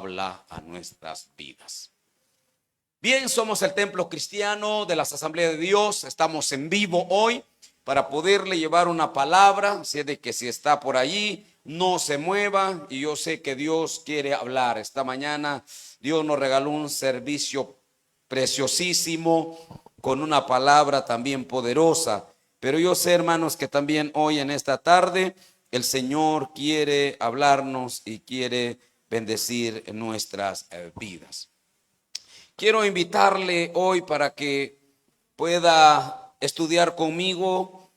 habla a nuestras vidas. Bien, somos el Templo Cristiano de las Asambleas de Dios. Estamos en vivo hoy para poderle llevar una palabra. Así es de que si está por allí, no se mueva. Y yo sé que Dios quiere hablar. Esta mañana Dios nos regaló un servicio preciosísimo con una palabra también poderosa. Pero yo sé, hermanos, que también hoy en esta tarde el Señor quiere hablarnos y quiere bendecir nuestras vidas. Quiero invitarle hoy para que pueda estudiar conmigo.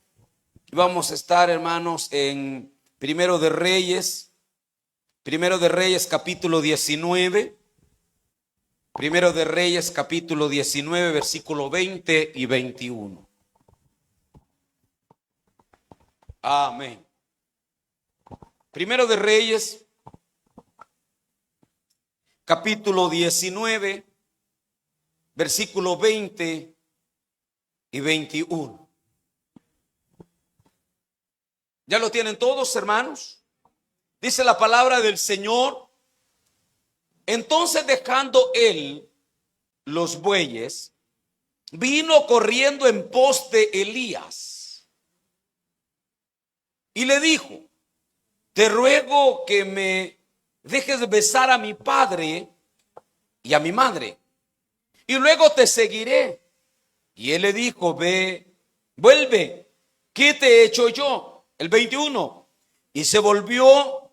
Vamos a estar, hermanos, en Primero de Reyes capítulo 19. Primero de Reyes capítulo 19, versículo 20 y 21. Amén. Primero de Reyes capítulo 19, versículo 20 y 21. ¿Ya lo tienen todos, hermanos? Dice la palabra del Señor: entonces, dejando él los bueyes, vino corriendo en pos de Elías y le dijo: te ruego que me dejes besar a mi padre y a mi madre, y luego te seguiré. Y él le dijo: vuelve, ¿qué te he hecho yo? El 21. Y se volvió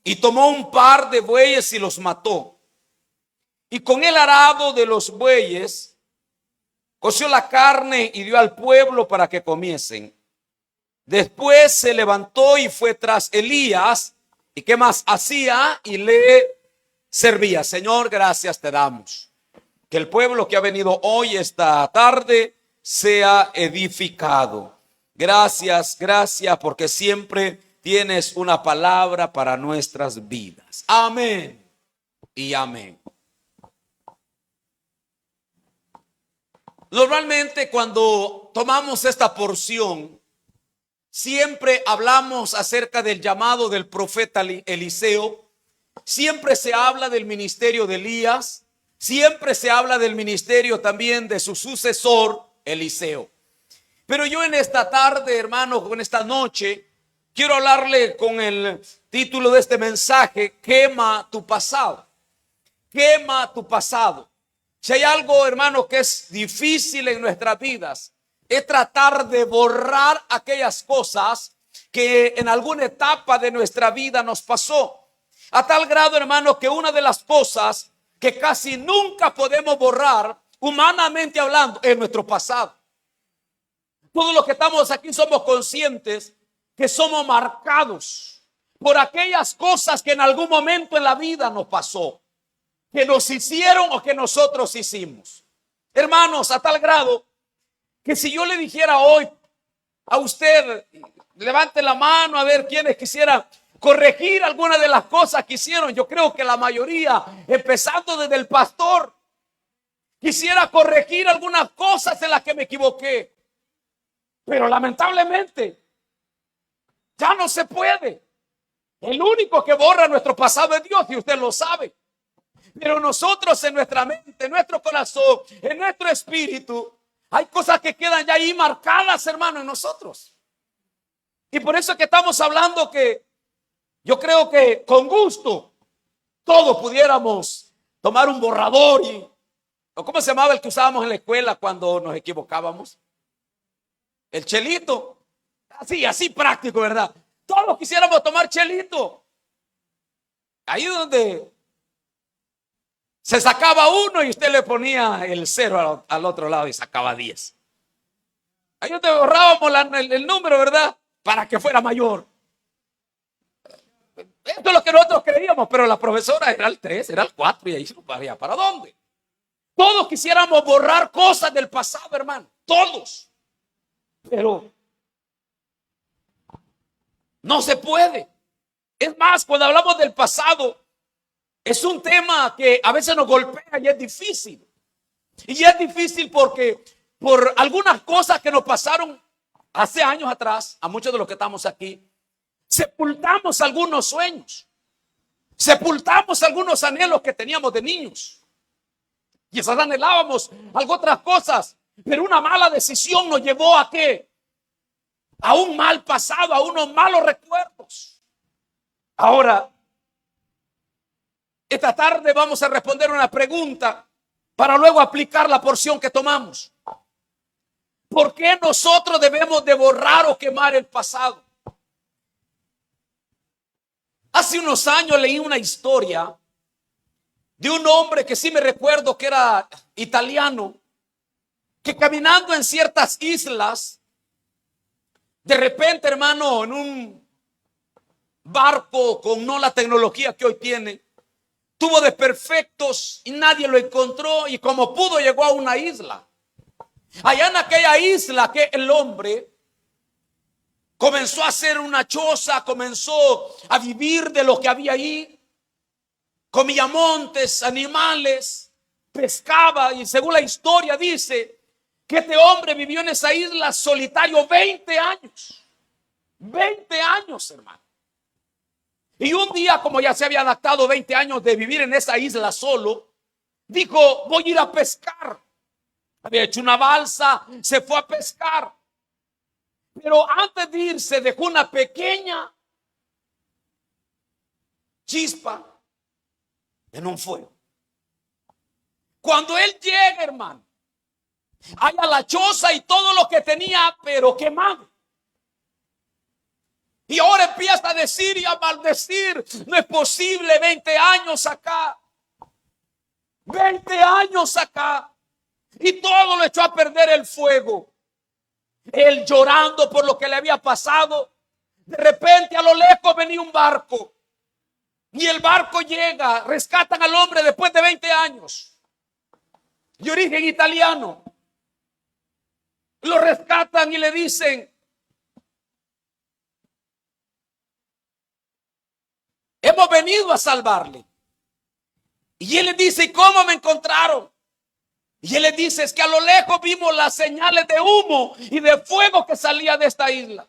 y tomó un par de bueyes y los mató. Y con el arado de los bueyes coció la carne y dio al pueblo para que comiesen. Después se levantó y fue tras Elías. ¿Y qué más hacía? Y le servía. Señor, gracias te damos. Que el pueblo que ha venido hoy, esta tarde, sea edificado. Gracias, gracias, porque siempre tienes una palabra para nuestras vidas. Amén y amén. Normalmente cuando tomamos esta porción, siempre hablamos acerca del llamado del profeta Eliseo. Siempre se habla del ministerio de Elías. Siempre se habla del ministerio también de su sucesor, Eliseo. Pero yo en esta tarde, hermano, en esta noche, quiero hablarle con el título de este mensaje: quema tu pasado. Quema tu pasado. Si hay algo, hermano, que es difícil en nuestras vidas, es tratar de borrar aquellas cosas que en alguna etapa de nuestra vida nos pasó. A tal grado, hermano, que una de las cosas que casi nunca podemos borrar, humanamente hablando, es nuestro pasado. Todos los que estamos aquí somos conscientes que somos marcados por aquellas cosas que en algún momento en la vida nos pasó, que nos hicieron o que nosotros hicimos. Hermanos, a tal grado que si yo le dijera hoy a usted, levante la mano a ver quiénes quisieran corregir alguna de las cosas que hicieron, yo creo que la mayoría, empezando desde el pastor, quisiera corregir algunas cosas en las que me equivoqué. Pero lamentablemente ya no se puede. El único que borra nuestro pasado es Dios, y usted lo sabe. Pero nosotros, en nuestra mente, en nuestro corazón, en nuestro espíritu, hay cosas que quedan ya ahí marcadas, hermano, en nosotros. Y por eso es que estamos hablando que yo creo que con gusto todos pudiéramos tomar un borrador o ¿cómo se llamaba el que usábamos en la escuela cuando nos equivocábamos? El chelito. Así práctico, ¿verdad? Todos quisiéramos tomar chelito. Ahí donde se sacaba uno y usted le ponía el 0 al otro lado y sacaba 10. Ahí donde borrábamos el número, ¿verdad? Para que fuera mayor. Esto es lo que nosotros creíamos, pero la profesora era el 3, era el 4 y ahí se nos varía. ¿Para dónde? Todos quisiéramos borrar cosas del pasado, hermano. Todos. Pero no se puede. Es más, cuando hablamos del pasado, es un tema que a veces nos golpea y es difícil. Y es difícil porque por algunas cosas que nos pasaron hace años atrás, a muchos de los que estamos aquí, sepultamos algunos sueños. Sepultamos algunos anhelos que teníamos de niños. Quizás anhelábamos algo otras cosas, pero una mala decisión nos llevó ¿a qué? A un mal pasado, a unos malos recuerdos. Ahora, esta tarde vamos a responder una pregunta para luego aplicar la porción que tomamos. ¿Por qué nosotros debemos de borrar o quemar el pasado? Hace unos años leí una historia de un hombre que sí me recuerdo que era italiano, que caminando en ciertas islas, de repente, hermano, en un barco con no la tecnología que hoy tiene, tuvo desperfectos y nadie lo encontró, y como pudo llegó a una isla. Allá en aquella isla que el hombre comenzó a hacer una choza, comenzó a vivir de lo que había ahí, comía montes, animales, pescaba, y según la historia dice que este hombre vivió en esa isla solitario 20 años. 20 años, hermano. Y un día, como ya se había adaptado 20 años de vivir en esa isla solo, dijo, voy a ir a pescar. Había hecho una balsa, se fue a pescar. Pero antes de irse dejó una pequeña chispa en un fuego. Cuando él llega, hermano, hay a la choza y todo lo que tenía, pero quemado. Y ahora empieza a decir y a maldecir, no es posible, 20 años acá, 20 años acá, y todo lo echó a perder el fuego. Él llorando por lo que le había pasado, de repente a lo lejos venía un barco, y el barco llega, rescatan al hombre después de 20 años, de origen italiano, lo rescatan y le dicen, hemos venido a salvarle. Y él les dice, ¿y cómo me encontraron? Y él les dice, es que a lo lejos vimos las señales de humo y de fuego que salía de esta isla.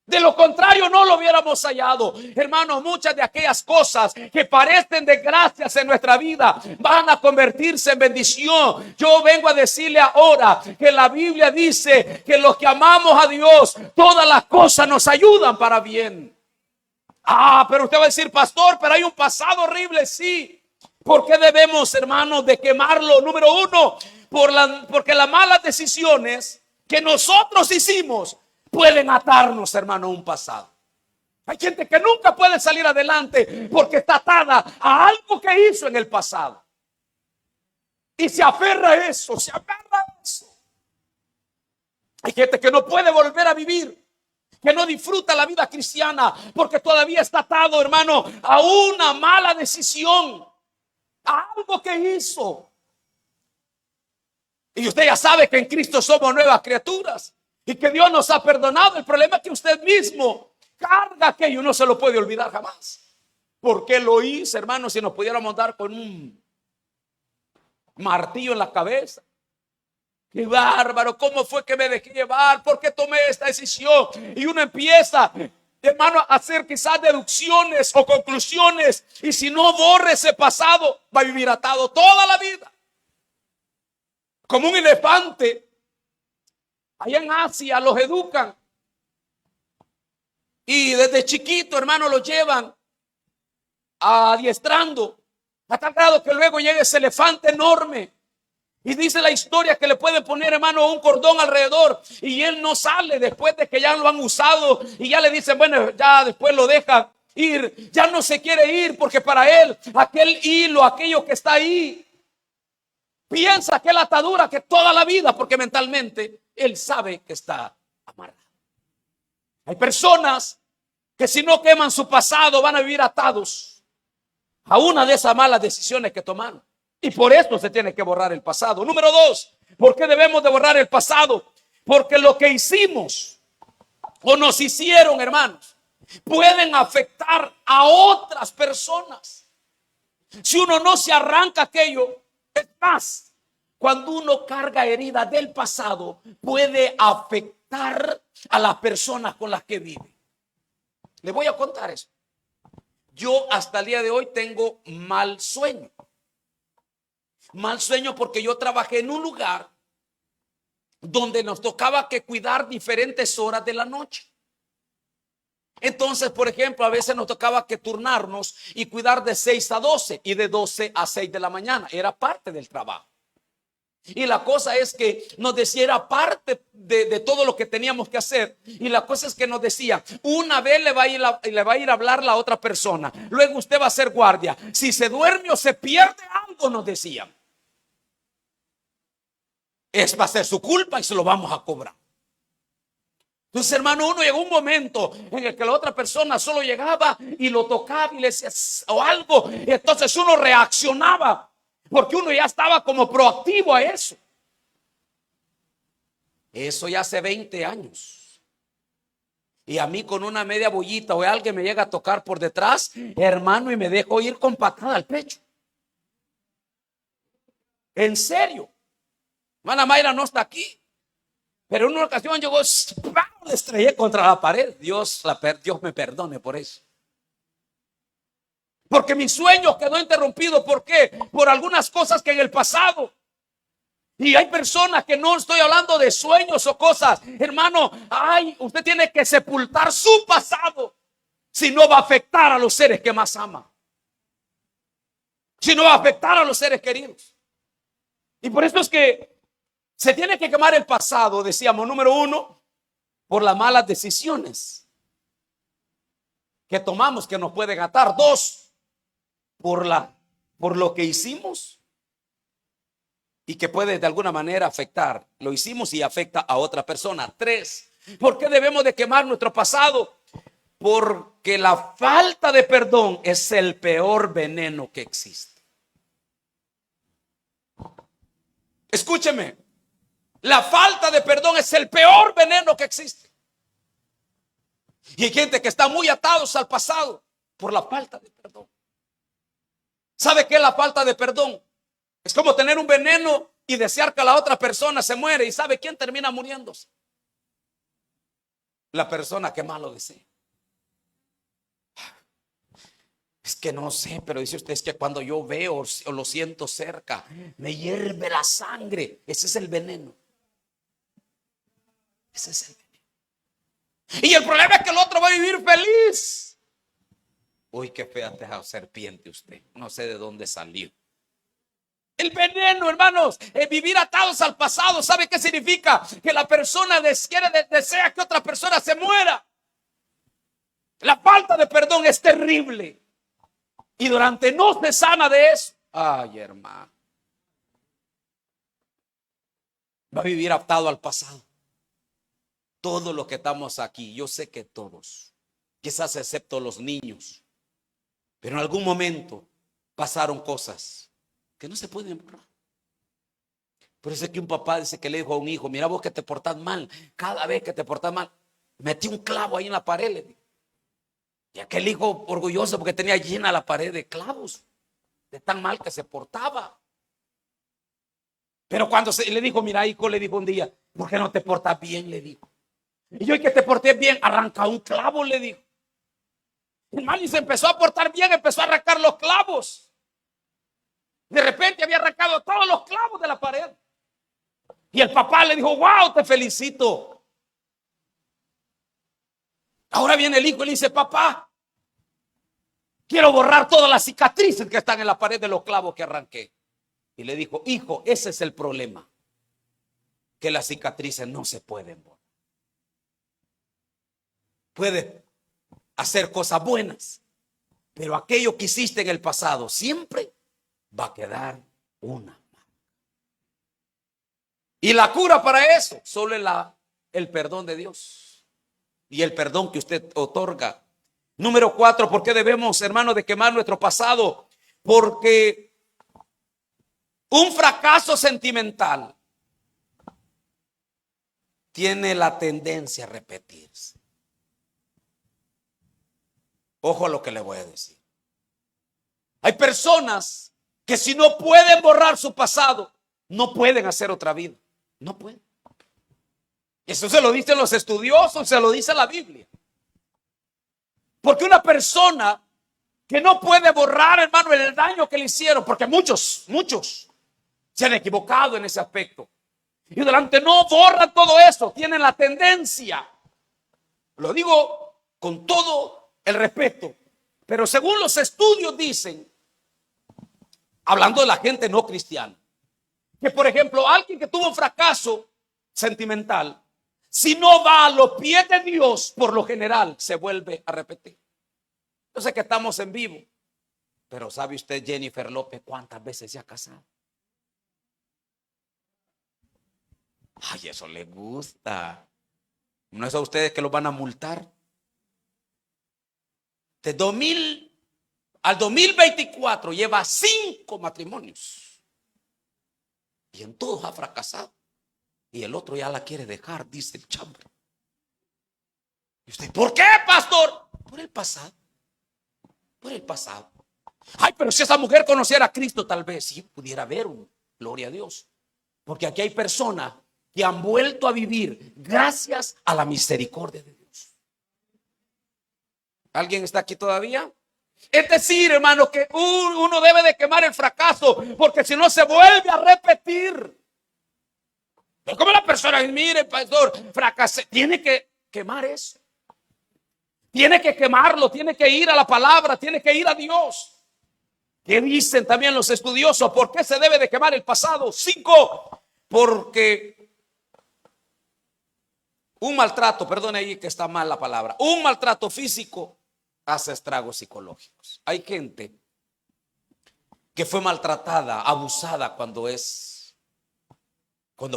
De lo contrario no lo hubiéramos hallado. Hermano, muchas de aquellas cosas que parecen desgracias en nuestra vida van a convertirse en bendición. Yo vengo a decirle ahora que la Biblia dice que los que amamos a Dios, todas las cosas nos ayudan para bien. Pero usted va a decir, pastor, pero hay un pasado horrible. Sí. ¿Por qué debemos, hermanos, de quemarlo? Número uno, porque las malas decisiones que nosotros hicimos pueden atarnos, hermano, a un pasado. Hay gente que nunca puede salir adelante porque está atada a algo que hizo en el pasado. Y se aferra a eso, se aferra a eso. Hay gente que no puede volver a vivir, que no disfruta la vida cristiana porque todavía está atado, hermano, a una mala decisión, a algo que hizo. Y usted ya sabe que en Cristo somos nuevas criaturas y que Dios nos ha perdonado. El problema es que usted mismo carga aquello y no se lo puede olvidar jamás. ¿Por qué lo hice, hermano? Si nos pudiéramos dar con un martillo en la cabeza. ¡Qué bárbaro! ¿Cómo fue que me dejé llevar? ¿Por qué tomé esta decisión? Y uno empieza, hermano, a hacer quizás deducciones o conclusiones. Y si no borra ese pasado, va a vivir atado toda la vida. Como un elefante. Allá en Asia los educan. Y desde chiquito, hermano, los llevan adiestrando. A tal grado que luego llega ese elefante enorme. Y dice la historia que le pueden poner, hermano, un cordón alrededor y él no sale después de que ya lo han usado y ya le dicen, bueno, ya después lo deja ir. Ya no se quiere ir porque para él aquel hilo, aquello que está ahí, piensa que es la atadura que toda la vida, porque mentalmente él sabe que está amarrado. Hay personas que si no queman su pasado van a vivir atados a una de esas malas decisiones que tomaron. Y por eso se tiene que borrar el pasado. Número dos, ¿por qué debemos de borrar el pasado? Porque lo que hicimos o nos hicieron, hermanos, pueden afectar a otras personas. Si uno no se arranca aquello, es más, cuando uno carga heridas del pasado, puede afectar a las personas con las que vive. Le voy a contar eso. Yo hasta el día de hoy tengo mal sueño. Mal sueño porque yo trabajé en un lugar donde nos tocaba que cuidar diferentes horas de la noche. Entonces, por ejemplo, a veces nos tocaba que turnarnos y cuidar de 6 a 12 y de 12 a 6 de la mañana. Era parte del trabajo. Y la cosa es que nos decía, era parte de todo lo que teníamos que hacer. Y la cosa es que nos decía, una vez le va a ir a hablar la otra persona. Luego usted va a ser guardia. Si se duerme o se pierde algo, nos decían, es va a ser su culpa y se lo vamos a cobrar. Entonces, hermano, uno llegó un momento en el que la otra persona solo llegaba y lo tocaba y le decía o algo. Y entonces uno reaccionaba porque uno ya estaba como proactivo a eso. Eso ya hace 20 años. Y a mí con una media bollita o alguien me llega a tocar por detrás, hermano, y me dejo ir con patada al pecho. En serio. Hermana Mayra no está aquí. Pero en una ocasión llegó, le estrellé contra la pared. Dios me perdone por eso. Porque mi sueño quedó interrumpido. ¿Por qué? Por algunas cosas que en el pasado. Y hay personas que no estoy hablando de sueños o cosas. Hermano, usted tiene que sepultar su pasado. Si no va a afectar a los seres que más ama. Si no va a afectar a los seres queridos. Y por eso es que se tiene que quemar el pasado, decíamos, número 1, por las malas decisiones que tomamos que nos pueden atar. 2, por lo que hicimos y que puede de alguna manera afectar. Lo hicimos y afecta a otra persona. 3, ¿por qué debemos de quemar nuestro pasado? Porque la falta de perdón es el peor veneno que existe. Escúcheme. La falta de perdón es el peor veneno que existe. Y hay gente que está muy atados al pasado por la falta de perdón. ¿Sabe qué es la falta de perdón? Es como tener un veneno y desear que la otra persona se muere. ¿Y sabe quién termina muriéndose? La persona que más lo desea. Es que no sé, pero dice usted, es que cuando yo veo o lo siento cerca, me hierve la sangre. Ese es el veneno. Ese es el veneno. Y el problema es que el otro va a vivir feliz. Uy, qué fea esa serpiente usted. No sé de dónde salió. El veneno, hermanos, vivir atados al pasado. ¿Sabe qué significa? Que la persona desea que otra persona se muera. La falta de perdón es terrible. Y durante no se sana de eso. Ay, hermano. Va a vivir atado al pasado. Todos los que estamos aquí, yo sé que todos, quizás excepto los niños, pero en algún momento pasaron cosas que no se pueden borrar. Por eso es que un papá dice que le dijo a un hijo, mira vos que te portás mal, cada vez que te portás mal, metí un clavo ahí en la pared, le dijo. Y aquel hijo orgulloso porque tenía llena la pared de clavos, de tan mal que se portaba. Pero cuando le dijo, mira hijo, le dijo un día, ¿por qué no te portas bien? Le dijo. Y yo, que te porté bien, arranca un clavo, le dijo. Hermano, y se empezó a portar bien, empezó a arrancar los clavos. De repente había arrancado todos los clavos de la pared. Y el papá le dijo, wow, te felicito. Ahora viene el hijo y le dice, papá, quiero borrar todas las cicatrices que están en la pared de los clavos que arranqué. Y le dijo, hijo, ese es el problema, que las cicatrices no se pueden borrar. Puedes hacer cosas buenas, pero aquello que hiciste en el pasado siempre va a quedar una marca. Y la cura para eso solo es el perdón de Dios y el perdón que usted otorga. Número 4, ¿por qué debemos, hermanos, de quemar nuestro pasado? Porque un fracaso sentimental tiene la tendencia a repetirse. Ojo a lo que le voy a decir. Hay personas que si no pueden borrar su pasado, no pueden hacer otra vida. No pueden. Eso se lo dicen los estudiosos, se lo dice la Biblia. Porque una persona que no puede borrar, hermano, el daño que le hicieron, porque muchos se han equivocado en ese aspecto. Y delante no borran todo eso, tienen la tendencia, lo digo con todo el respeto, pero según los estudios dicen, hablando de la gente no cristiana, que por ejemplo alguien que tuvo un fracaso sentimental, si no va a los pies de Dios, por lo general se vuelve a repetir. Yo sé que estamos en vivo, pero ¿sabe usted, Jennifer López, cuántas veces se ha casado? Ay, eso le gusta. ¿No es a ustedes que los van a multar? De 2000 al 2024 lleva 5 matrimonios. Y en todos ha fracasado. Y el otro ya la quiere dejar, dice el chambre. ¿Y usted por qué, pastor? Por el pasado. Por el pasado. Ay, pero si esa mujer conociera a Cristo, tal vez sí pudiera haber un gloria a Dios. Porque aquí hay personas que han vuelto a vivir gracias a la misericordia de Dios. ¿Alguien está aquí todavía? Es decir, hermano, que uno debe de quemar el fracaso, porque si no se vuelve a repetir. Es como la persona, mire, pastor, fracasé. Tiene que quemar eso. Tiene que quemarlo, tiene que ir a la palabra, tiene que ir a Dios. ¿Qué dicen también los estudiosos? ¿Por qué se debe de quemar el pasado? 5, porque un maltrato, perdone ahí que está mal la palabra, un maltrato físico hace estragos psicológicos. Hay gente que fue maltratada, abusada cuando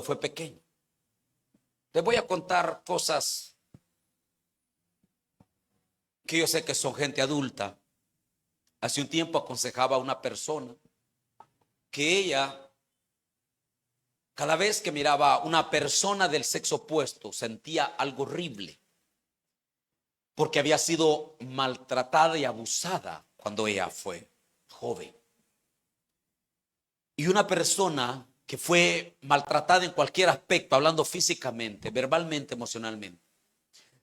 fue pequeño. Les voy a contar cosas que yo sé que son gente adulta. Hace un tiempo aconsejaba a una persona que ella, cada vez que miraba a una persona del sexo opuesto, sentía algo horrible, porque había sido maltratada y abusada cuando ella fue joven. Y una persona que fue maltratada en cualquier aspecto, hablando físicamente, verbalmente, emocionalmente,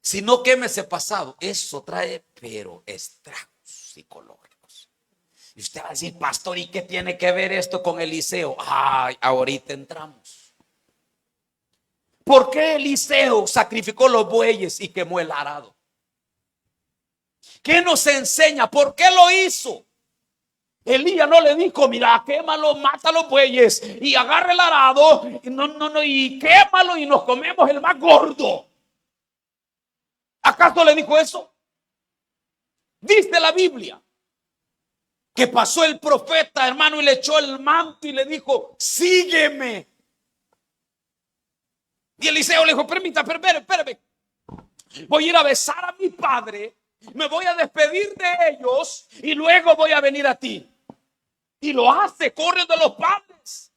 si no quema ese pasado, eso trae, pero estragos psicológicos. Y usted va a decir, pastor, ¿y qué tiene que ver esto con Eliseo? Ay, ahorita entramos. ¿Por qué Eliseo sacrificó los bueyes y quemó el arado? ¿Qué nos enseña? ¿Por qué lo hizo? Elías no le dijo, mira, quémalo, mata los bueyes y agarra el arado, y quémalo y nos comemos el más gordo. ¿Acaso le dijo eso? Dice la Biblia que pasó el profeta, hermano, y le echó el manto y le dijo, sígueme. Y Eliseo le dijo, espérame. Voy a ir a besar a mi padre, me voy a despedir de ellos y luego voy a venir a ti. Y lo hace, corre de los padres.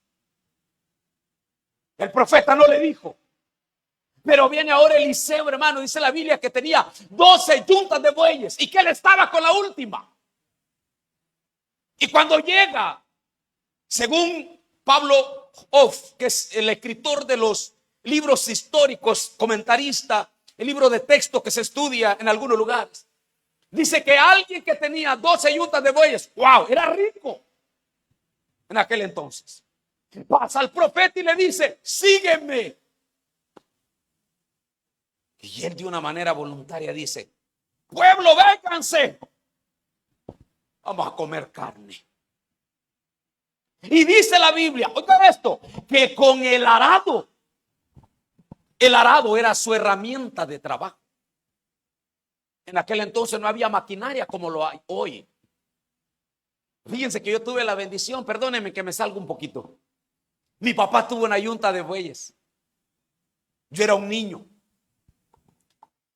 El profeta no le dijo. Pero viene ahora Eliseo, hermano, dice la Biblia que tenía 12 yuntas de bueyes y que él estaba con la última. Y cuando llega, según Pablo Hoff, que es el escritor de los libros históricos, comentarista, el libro de texto que se estudia en algunos lugares, dice que alguien que tenía 12 yuntas de bueyes, wow, era rico en aquel entonces. Pasa al profeta y le dice, sígueme. Y él de una manera voluntaria dice, pueblo, vénganse, vamos a comer carne. Y dice la Biblia, oiga esto, que con el arado era su herramienta de trabajo. En aquel entonces no había maquinaria como lo hay hoy. Fíjense que yo tuve la bendición, perdónenme que me salga un poquito. Mi papá tuvo una yunta de bueyes. Yo era un niño.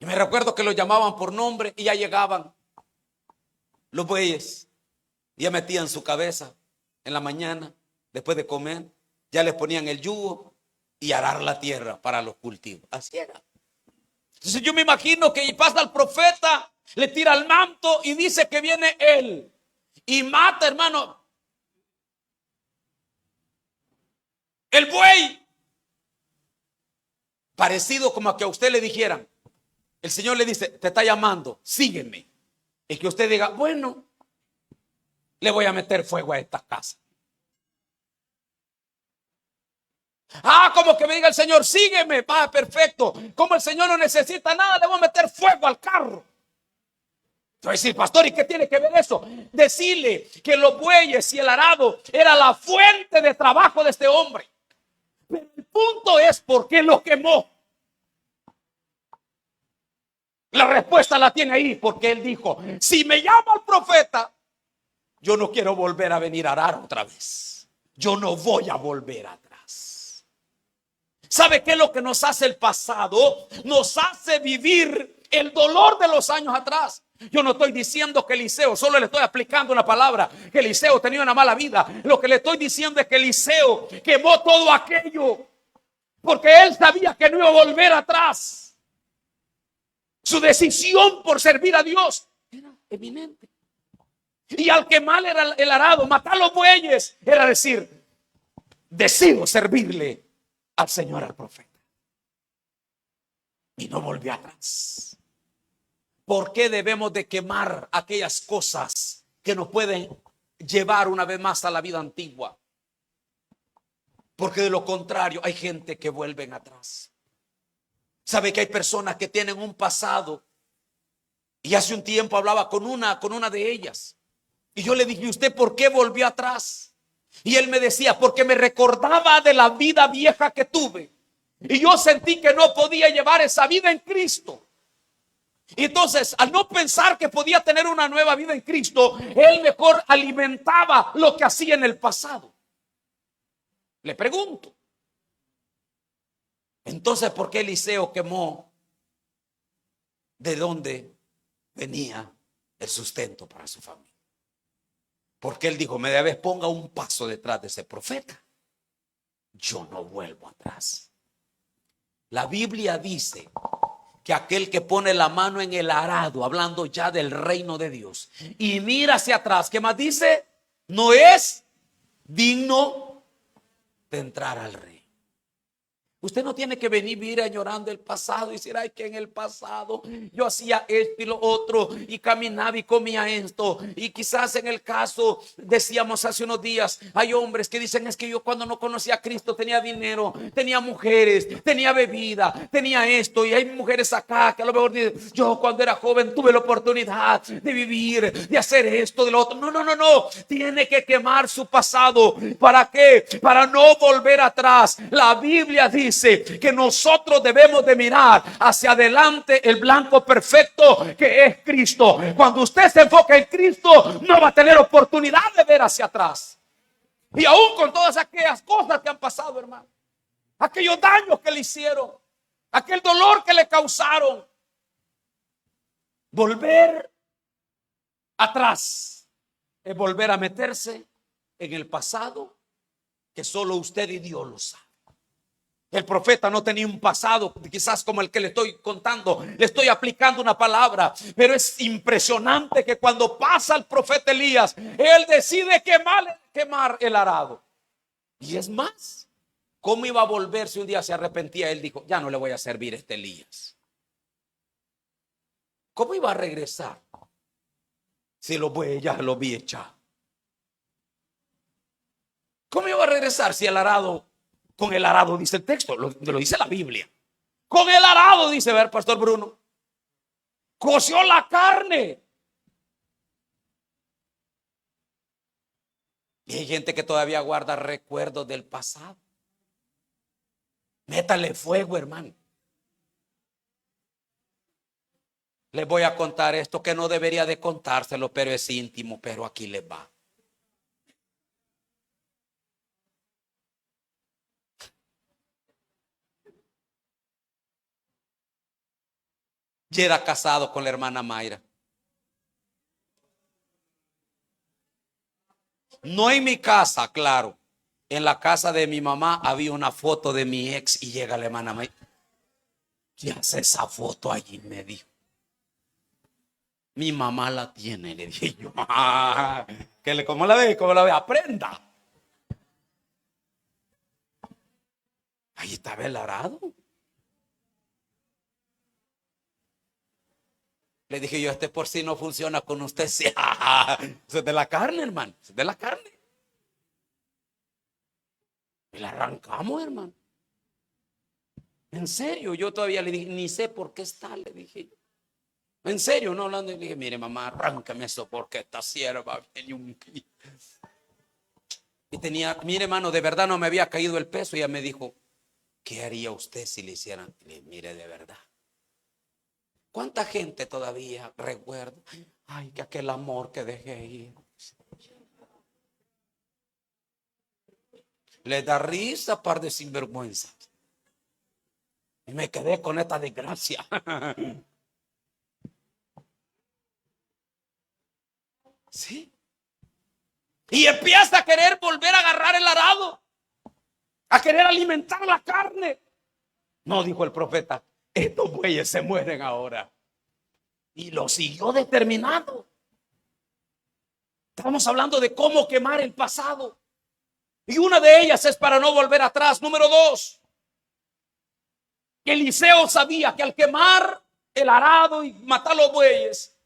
Y me recuerdo que lo llamaban por nombre y ya llegaban los bueyes. Y ya metían su cabeza en la mañana, después de comer. Ya les ponían el yugo y arar la tierra para los cultivos. Así era. Entonces yo me imagino que pasa al profeta, le tira el manto y dice que viene él. Y mata, hermano, el buey. Parecido como a que a usted le dijeran, el Señor le dice, te está llamando, sígueme. Y que usted diga, bueno, le voy a meter fuego a esta casa. Ah, como que me diga el Señor, sígueme, va, perfecto. Como el Señor no necesita nada, le voy a meter fuego al carro. Te voy a decir, pastor, ¿y qué tiene que ver eso? Decirle que los bueyes y el arado era la fuente de trabajo de este hombre. Pero el punto es, ¿por qué lo quemó? La respuesta la tiene ahí, porque él dijo, si me llama el profeta, yo no quiero volver a venir a arar otra vez. Yo no voy a volver atrás. ¿Sabe qué es lo que nos hace el pasado? Nos hace vivir el dolor de los años atrás. Yo no estoy diciendo que Eliseo, solo le estoy aplicando una palabra, que Eliseo tenía una mala vida. Lo que le estoy diciendo es que Eliseo quemó todo aquello, porque él sabía que no iba a volver atrás. Su decisión por servir a Dios era eminente. Y al quemar el arado, matar los bueyes, era decir, decido servirle al Señor, al profeta. Y no volvió atrás. ¿Por qué debemos de quemar aquellas cosas que nos pueden llevar una vez más a la vida antigua? Porque de lo contrario hay gente que vuelven atrás. Sabe que hay personas que tienen un pasado. Y hace un tiempo hablaba con una de ellas. Y yo le dije, ¿usted por qué volvió atrás? Y él me decía, porque me recordaba de la vida vieja que tuve. Y yo sentí que no podía llevar esa vida en Cristo. Y entonces, al no pensar que podía tener una nueva vida en Cristo, él mejor alimentaba lo que hacía en el pasado. Le pregunto, entonces, ¿por qué Eliseo quemó? ¿De dónde venía el sustento para su familia? Porque él dijo, me debes ponga un paso detrás de ese profeta. Yo no vuelvo atrás. La Biblia dice que aquel que pone la mano en el arado, hablando ya del reino de Dios, y mira hacia atrás, ¿qué más dice? No es digno de entrar al reino. Usted no tiene que venir vivir añorando el pasado y decir, ay, que en el pasado yo hacía esto y lo otro y caminaba y comía esto. Y quizás en el caso, decíamos hace unos días, hay hombres que dicen, es que yo cuando no conocía a Cristo tenía dinero, tenía mujeres, tenía bebida, tenía esto. Y hay mujeres acá que a lo mejor dicen, yo cuando era joven tuve la oportunidad de vivir, de hacer esto, de lo otro. No, no, no, no. Tiene que quemar su pasado. ¿Para qué? Para no volver atrás. La Biblia dice que nosotros debemos de mirar hacia adelante el blanco perfecto que es Cristo. Cuando usted se enfoca en Cristo, no va a tener oportunidad de ver hacia atrás. Y aún con todas aquellas cosas que han pasado, hermano, aquellos daños que le hicieron, aquel dolor que le causaron, volver atrás es volver a meterse en el pasado que solo usted y Dios lo sabe. El profeta no tenía un pasado quizás como el que le estoy contando. Le estoy aplicando una palabra, pero es impresionante que cuando pasa el profeta Elías, él decide quemar el arado. Y es más, ¿cómo iba a volver si un día se arrepentía? Él dijo, ya no le voy a servir a este Elías. ¿Cómo iba a regresar si los bueyes ya lo vi echado? ¿Cómo iba a regresar si el arado, con el arado dice el texto, lo dice la Biblia? Con el arado, dice, ver, Pastor Bruno, coció la carne. Y hay gente que todavía guarda recuerdos del pasado. Métale fuego, hermano. Les voy a contar esto que no debería de contárselo, pero es íntimo, pero aquí les va. Yo era casado con la hermana Mayra. No en mi casa, claro. En la casa de mi mamá había una foto de mi ex y llega la hermana Mayra. ¿Qué hace esa foto allí? Me dijo. Mi mamá la tiene, le dije yo. ¿Cómo la ve? ¿Cómo la ve? Aprenda. Ahí estaba el arado. Le dije yo, por si no funciona con usted. Sí, eso es de la carne, hermano. Eso es de la carne. Y la arrancamos, hermano. En serio, yo todavía le dije, ni sé por qué está, le dije yo. En serio, no hablando. Le dije, mire mamá, arráncame eso porque esta sierva viene un... Y tenía, mire hermano, de verdad no me había caído el peso. Y ella me dijo, ¿qué haría usted si le hicieran? Le dije, mire, de verdad. ¿Cuánta gente todavía recuerda? Ay, que aquel amor que dejé ir. Le da risa, par de sinvergüenzas. Y me quedé con esta desgracia. ¿Sí? Y empieza a querer volver a agarrar el arado, a querer alimentar la carne. No, dijo el profeta, estos bueyes se mueren ahora. Y lo siguió determinado. Estamos hablando de cómo quemar el pasado. Y una de ellas es para no volver atrás. Número 2. Eliseo sabía que al quemar el arado y matar los bueyes,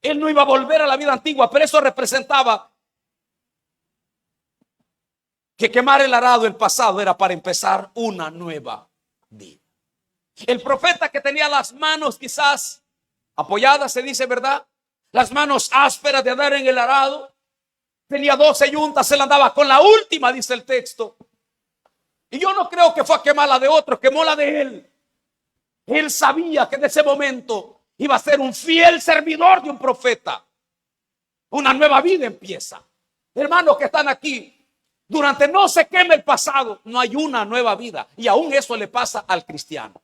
él no iba a volver a la vida antigua. Pero eso representaba que quemar el arado, el pasado, era para empezar una nueva vida. El profeta que tenía las manos quizás apoyadas, se dice, ¿verdad? Las manos ásperas de dar en el arado. Tenía 12 yuntas, él andaba con la última, dice el texto. Y yo no creo que fue a quemar la de otro, quemó la de él. Él sabía que en ese momento iba a ser un fiel servidor de un profeta. Una nueva vida empieza. Hermanos que están aquí, durante no se queme el pasado, no hay una nueva vida. Y aún eso le pasa al cristiano.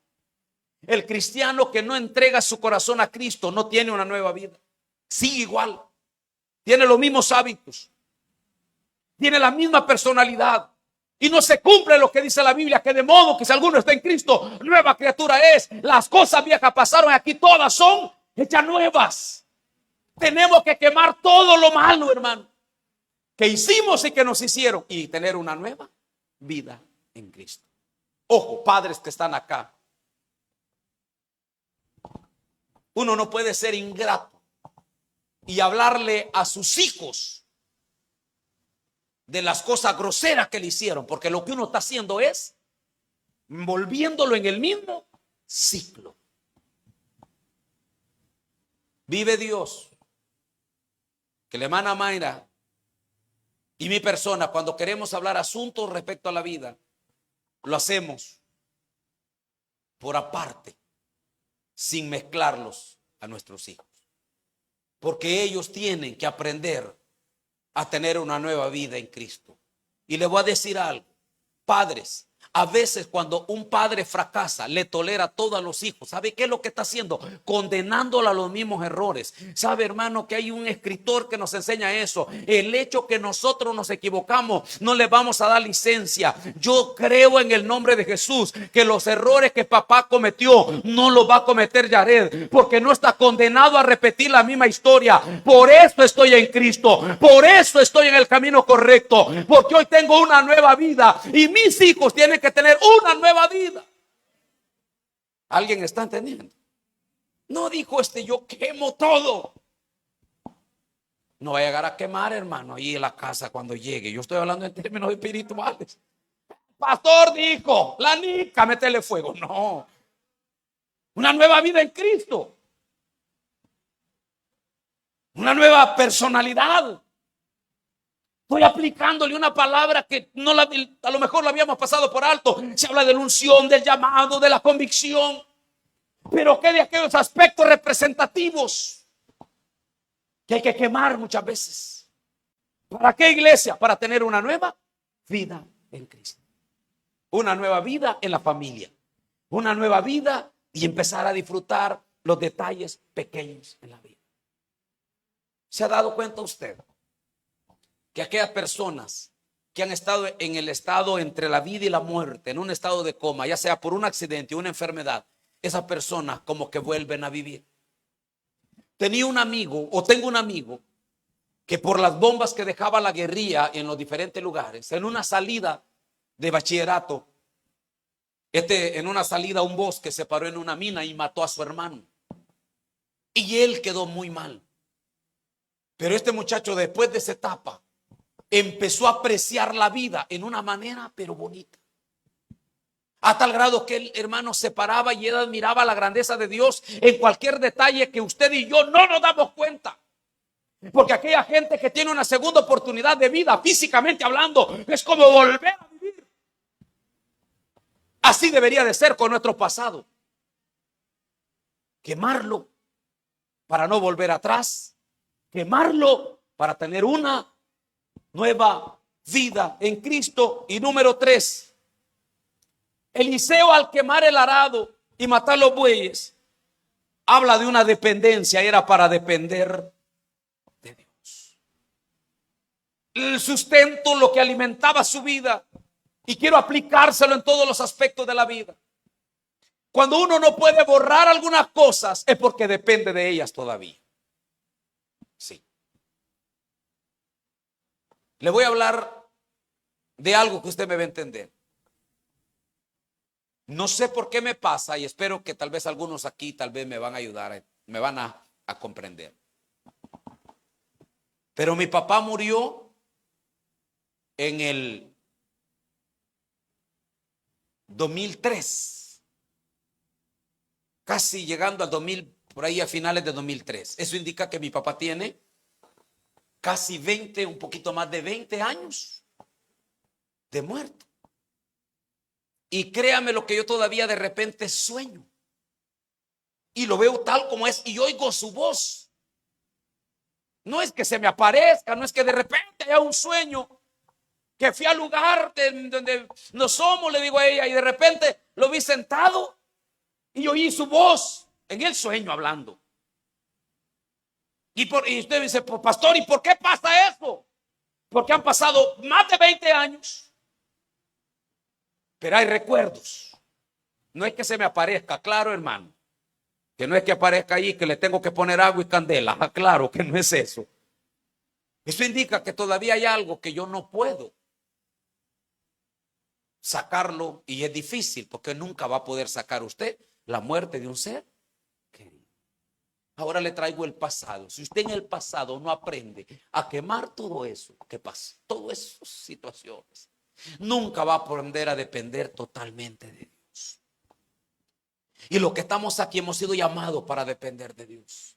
El cristiano que no entrega su corazón a Cristo no tiene una nueva vida. Sigue igual. Tiene los mismos hábitos. Tiene la misma personalidad. Y no se cumple lo que dice la Biblia, que de modo que si alguno está en Cristo, nueva criatura es. Las cosas viejas pasaron, aquí todas son hechas nuevas. Tenemos que quemar todo lo malo, hermano, que hicimos y que nos hicieron, y tener una nueva vida en Cristo. Ojo, padres que están acá. Uno no puede ser ingrato y hablarle a sus hijos de las cosas groseras que le hicieron, porque lo que uno está haciendo es volviéndolo en el mismo ciclo. Vive Dios, que la hermana Mayra y mi persona, cuando queremos hablar asuntos respecto a la vida, lo hacemos por aparte, sin mezclarlos a nuestros hijos, porque ellos tienen que aprender a tener una nueva vida en Cristo. Y le voy a decir algo, padres, a veces cuando un padre fracasa, le tolera todo a los hijos. ¿Sabe qué es lo que está haciendo? Condenándolo a los mismos errores. ¿Sabe, hermano, que hay un escritor que nos enseña eso? El hecho que nosotros nos equivocamos, no le vamos a dar licencia. Yo creo en el nombre de Jesús que los errores que papá cometió no los va a cometer Yared, porque no está condenado a repetir la misma historia. Por eso estoy en Cristo, por eso estoy en el camino correcto, porque hoy tengo una nueva vida y mis hijos tienen que tener una nueva vida. ¿Alguien está entendiendo? No dijo yo quemo todo. No va a llegar a quemar, hermano, ahí en la casa cuando llegue. Yo estoy hablando en términos espirituales. Pastor dijo, la nica, métele fuego. No. Una nueva vida en Cristo. Una nueva personalidad. Estoy aplicándole una palabra que a lo mejor la habíamos pasado por alto. Se habla de la unción, del llamado, de la convicción. Pero que de aquellos aspectos representativos que hay que quemar muchas veces. ¿Para qué, iglesia? Para tener una nueva vida en Cristo. Una nueva vida en la familia. Una nueva vida y empezar a disfrutar los detalles pequeños en la vida. ¿Se ha dado cuenta usted que aquellas personas que han estado en el estado entre la vida y la muerte, en un estado de coma, ya sea por un accidente o una enfermedad, esas personas como que vuelven a vivir? Tenía un amigo, o tengo un amigo, que por las bombas que dejaba la guerrilla en los diferentes lugares, en una salida de bachillerato, en una salida a un bosque, se paró en una mina y mató a su hermano. Y él quedó muy mal. Pero este muchacho, después de esa etapa, empezó a apreciar la vida en una manera pero bonita. A tal grado que el hermano se paraba y él admiraba la grandeza de Dios en cualquier detalle que usted y yo no nos damos cuenta. Porque aquella gente que tiene una segunda oportunidad de vida, físicamente hablando, es como volver a vivir. Así debería de ser con nuestro pasado. Quemarlo para no volver atrás. Quemarlo para tener una nueva vida en Cristo. Y número 3, Eliseo, al quemar el arado y matar los bueyes, habla de una dependencia. Era para depender de Dios. El sustento, lo que alimentaba su vida. Y quiero aplicárselo en todos los aspectos de la vida. Cuando uno no puede borrar algunas cosas, es porque depende de ellas todavía. Sí. Le voy a hablar de algo que usted me va a entender. No sé por qué me pasa, y espero que tal vez algunos aquí tal vez me van a ayudar, me van a comprender. Pero mi papá murió en el 2003, casi llegando al 2000, por ahí a finales de 2003. Eso indica que mi papá tiene casi 20, un poquito más de 20 años de muerto. Y créame lo que yo todavía de repente sueño. Y lo veo tal como es y oigo su voz. No es que se me aparezca, no es que de repente haya un sueño. Que fui al lugar donde no somos, le digo a ella, y de repente lo vi sentado y oí su voz en el sueño hablando. Y usted me dice, pues, pastor, ¿y por qué pasa eso? Porque han pasado más de 20 años, pero hay recuerdos. No es que se me aparezca, claro, hermano, que no es que aparezca ahí que le tengo que poner agua y candela. Claro que no es eso. Eso indica que todavía hay algo que yo no puedo sacarlo, y es difícil porque nunca va a poder sacar usted la muerte de un ser querido. Ahora le traigo el pasado. Si usted en el pasado no aprende a quemar todo eso que pasa, todas esas situaciones, nunca va a aprender a depender totalmente de Dios. Y los que estamos aquí hemos sido llamados para depender de Dios.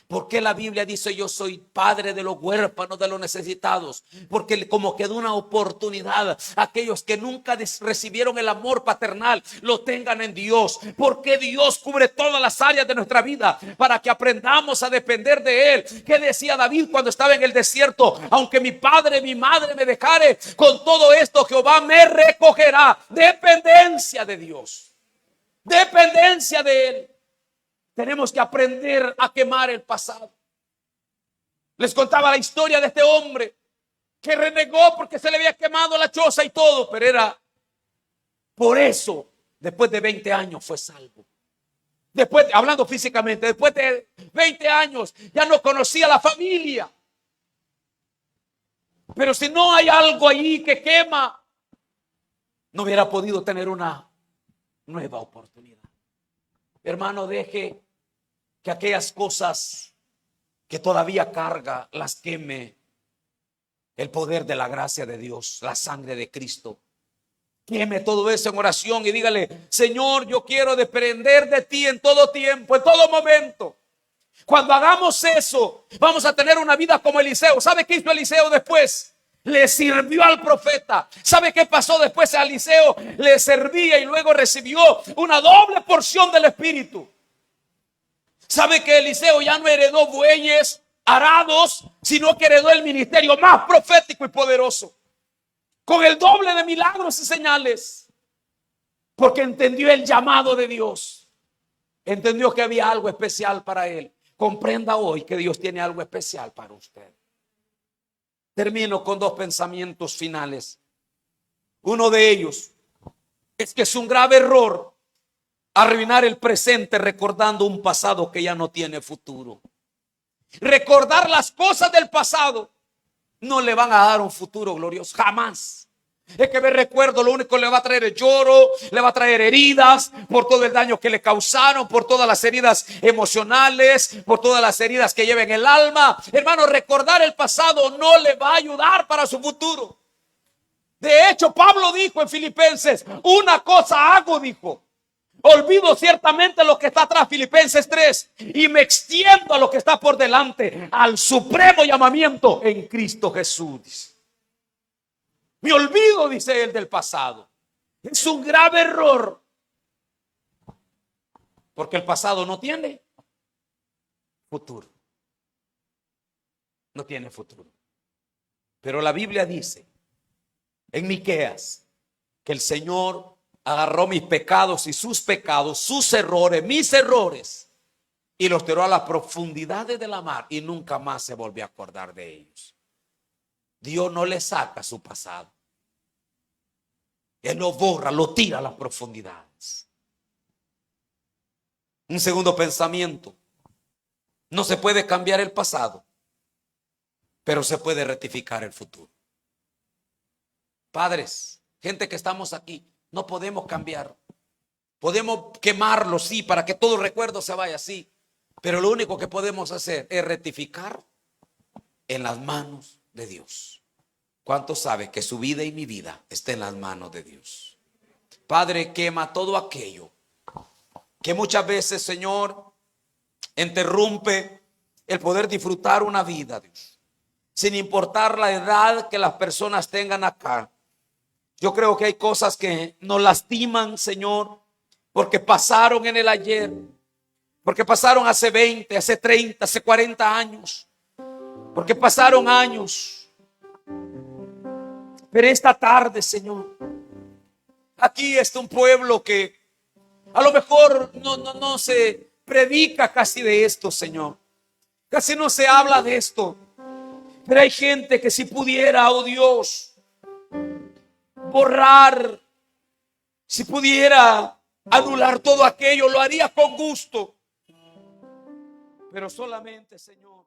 ¿Por qué la Biblia dice yo soy padre de los huérfanos, de los necesitados? Porque como quedó una oportunidad, aquellos que nunca recibieron el amor paternal lo tengan en Dios. Porque Dios cubre todas las áreas de nuestra vida para que aprendamos a depender de Él. ¿Qué decía David cuando estaba en el desierto? Aunque mi padre, mi madre me dejare, con todo esto Jehová me recogerá. Dependencia de Dios, dependencia de Él. Tenemos que aprender a quemar el pasado. Les contaba la historia de este hombre que renegó porque se le había quemado la choza y todo, pero era por eso, después de 20 años fue salvo. Después, hablando físicamente, después de 20 años ya no conocía a la familia. Pero si no hay algo ahí que quema, no hubiera podido tener una nueva oportunidad. Hermano, deje que aquellas cosas que todavía carga las queme el poder de la gracia de Dios, la sangre de Cristo. Queme todo eso en oración y dígale: Señor, yo quiero depender de ti en todo tiempo, en todo momento. Cuando hagamos eso, vamos a tener una vida como Eliseo. ¿Sabe qué hizo Eliseo después? Le sirvió al profeta. ¿Sabe qué pasó después a Eliseo? Le servía y luego recibió una doble porción del Espíritu. ¿Sabe que Eliseo ya no heredó bueyes, arados, sino que heredó el ministerio más profético y poderoso? Con el doble de milagros y señales. Porque entendió el llamado de Dios. Entendió que había algo especial para él. Comprenda hoy que Dios tiene algo especial para usted. Termino con dos pensamientos finales. Uno de ellos es que es un grave error arruinar el presente recordando un pasado que ya no tiene futuro. Recordar las cosas del pasado no le van a dar un futuro glorioso, jamás. Es que me recuerdo, lo único que le va a traer es lloro, le va a traer heridas por todo el daño que le causaron, por todas las heridas emocionales, por todas las heridas que lleva en el alma. Hermano, recordar el pasado no le va a ayudar para su futuro. De hecho, Pablo dijo en Filipenses, una cosa hago, dijo. Olvido ciertamente lo que está atrás, Filipenses 3, y me extiendo a lo que está por delante, al supremo llamamiento en Cristo Jesús, dice. Me olvido, dice él, del pasado. Es un grave error. Porque el pasado no tiene futuro. No tiene futuro. Pero la Biblia dice en Miqueas que el Señor agarró mis pecados y sus pecados, sus errores, mis errores, y los tiró a las profundidades de la mar y nunca más se volvió a acordar de ellos. Dios no le saca su pasado. Él lo borra, lo tira a las profundidades. Un segundo pensamiento. No se puede cambiar el pasado, pero se puede rectificar el futuro. Padres, gente que estamos aquí, no podemos cambiar. Podemos quemarlo, sí, para que todo recuerdo se vaya así. Pero lo único que podemos hacer es rectificar en las manos de Dios. ¿Cuánto sabe que su vida y mi vida está en las manos de Dios? Padre, quema todo aquello que muchas veces, Señor, interrumpe el poder disfrutar una vida, Dios, sin importar la edad que las personas tengan acá. Yo creo que hay cosas que nos lastiman, Señor, porque pasaron en el ayer, porque pasaron hace 20, hace 30, hace 40 años, porque pasaron años. Pero esta tarde, Señor, aquí está un pueblo que a lo mejor no se predica casi de esto, Señor. Casi no se habla de esto. Pero hay gente que si pudiera, oh Dios, borrar, si pudiera anular todo aquello, lo haría con gusto. Pero solamente, Señor,